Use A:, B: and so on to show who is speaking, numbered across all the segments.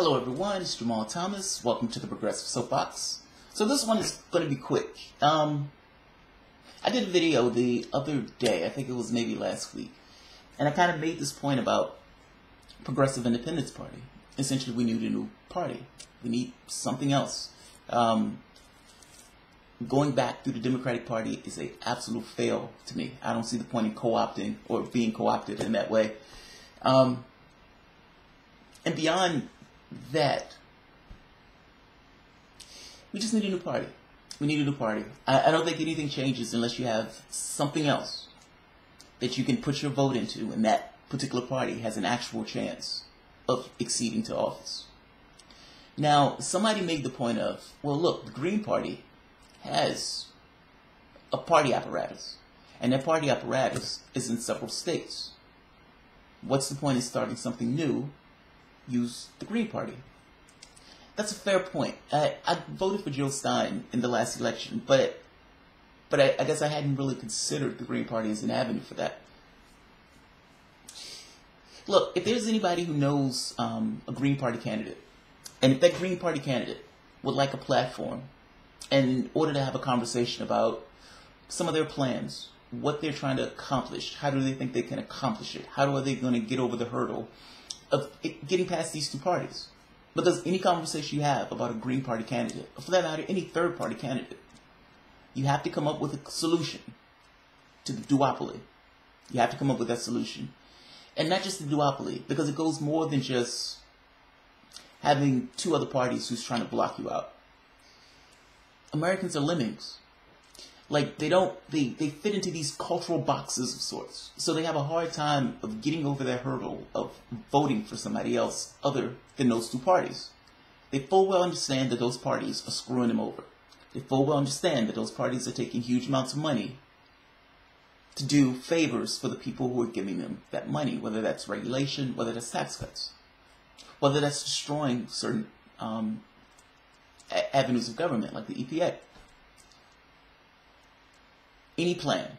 A: Hello everyone, it's Jamal Thomas. Welcome to the Progressive Soapbox. So this one is going to be quick. I did a video the other day, I think it was maybe last week, and I kind of made this point about Progressive Independence Party. Essentially, we need a new party. We need something else. Going back through the Democratic Party is an absolute fail to me. I don't see the point in co-opting or being co-opted in that way. And beyond that, we just need a new party. We need a new party. I don't think anything changes unless you have something else that you can put your vote into, and that particular party has an actual chance of acceding to office. Now, somebody made the point of, well, look, the Green Party has a party apparatus, and that party apparatus is in several states. What's the point in starting something new? Use the Green Party. That's a fair point. I voted for Jill Stein in the last election, but I guess I hadn't really considered the Green Party as an avenue for that. Look, if there's anybody who knows a Green Party candidate, and if that Green Party candidate would like a platform, and in order to have a conversation about some of their plans, what they're trying to accomplish, how do they think they can accomplish it, how are they going to get over the hurdle of getting past these two parties. Because any conversation you have about a Green Party candidate, or for that matter, any third party candidate, you have to come up with a solution to the duopoly. You have to come up with that solution. And not just the duopoly, because it goes more than just having two other parties who's trying to block you out. Americans are lemmings. Like, they fit into these cultural boxes of sorts. So they have a hard time of getting over that hurdle of voting for somebody else other than those two parties. They full well understand that those parties are screwing them over. They full well understand that those parties are taking huge amounts of money to do favors for the people who are giving them that money, whether that's regulation, whether that's tax cuts, whether that's destroying certain avenues of government, like the EPA. Any plan,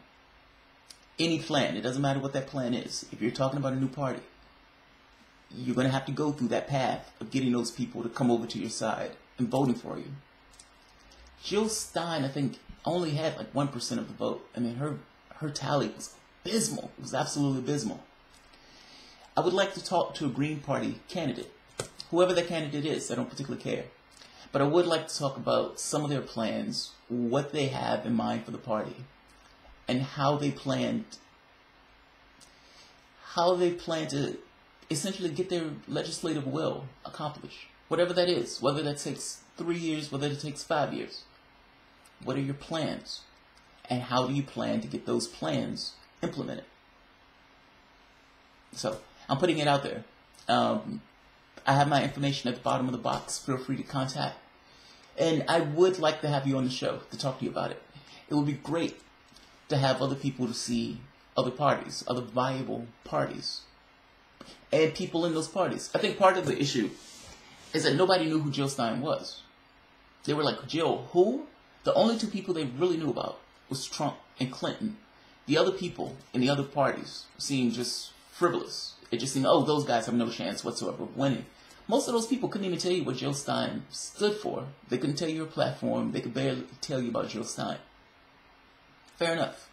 A: it doesn't matter what that plan is. If you're talking about a new party, you're going to have to go through that path of getting those people to come over to your side and voting for you. Jill Stein, I think, only had like 1% of the vote. I mean, her tally was abysmal. It was absolutely abysmal. I would like to talk to a Green Party candidate, whoever that candidate is. I don't particularly care. But I would like to talk about some of their plans, what they have in mind for the party, and how they plan to essentially get their legislative will accomplished. Whatever that is, whether that takes 3 years, whether it takes 5 years. What are your plans? And how do you plan to get those plans implemented? So, I'm putting it out there. I have my information at the bottom of the box. Feel free to contact. And I would like to have you on the show to talk to you about it. It would be great to have other people to see other parties, other viable parties, and people in those parties. I think part of the issue is that nobody knew who Jill Stein was. They were like, Jill, who? The only two people they really knew about was Trump and Clinton. The other people in the other parties seemed just frivolous. It just seemed, oh, those guys have no chance whatsoever of winning. Most of those people couldn't even tell you what Jill Stein stood for. They couldn't tell you her platform. They could barely tell you about Jill Stein. Fair enough.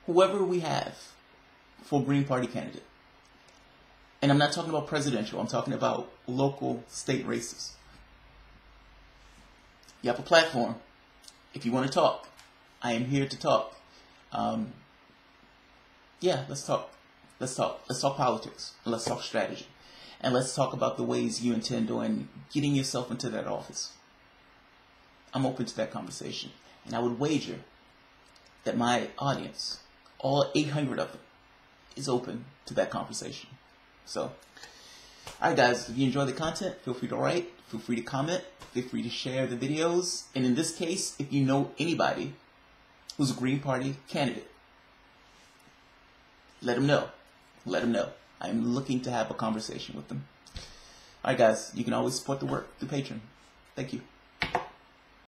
A: Whoever we have for Green Party candidate, and I'm not talking about presidential, I'm talking about local state races. You have a platform. If you want to talk, I am here to talk. Yeah, let's talk. Let's talk. Let's talk politics. And let's talk strategy. And let's talk about the ways you intend on getting yourself into that office. I'm open to that conversation. And I would wager that my audience, all 800 of them, is open to that conversation. So, alright guys, if you enjoy the content, feel free to write, feel free to comment, feel free to share the videos. And in this case, if you know anybody who's a Green Party candidate, let them know. Let them know. I'm looking to have a conversation with them. Alright guys, you can always support the work through Patreon. Thank you.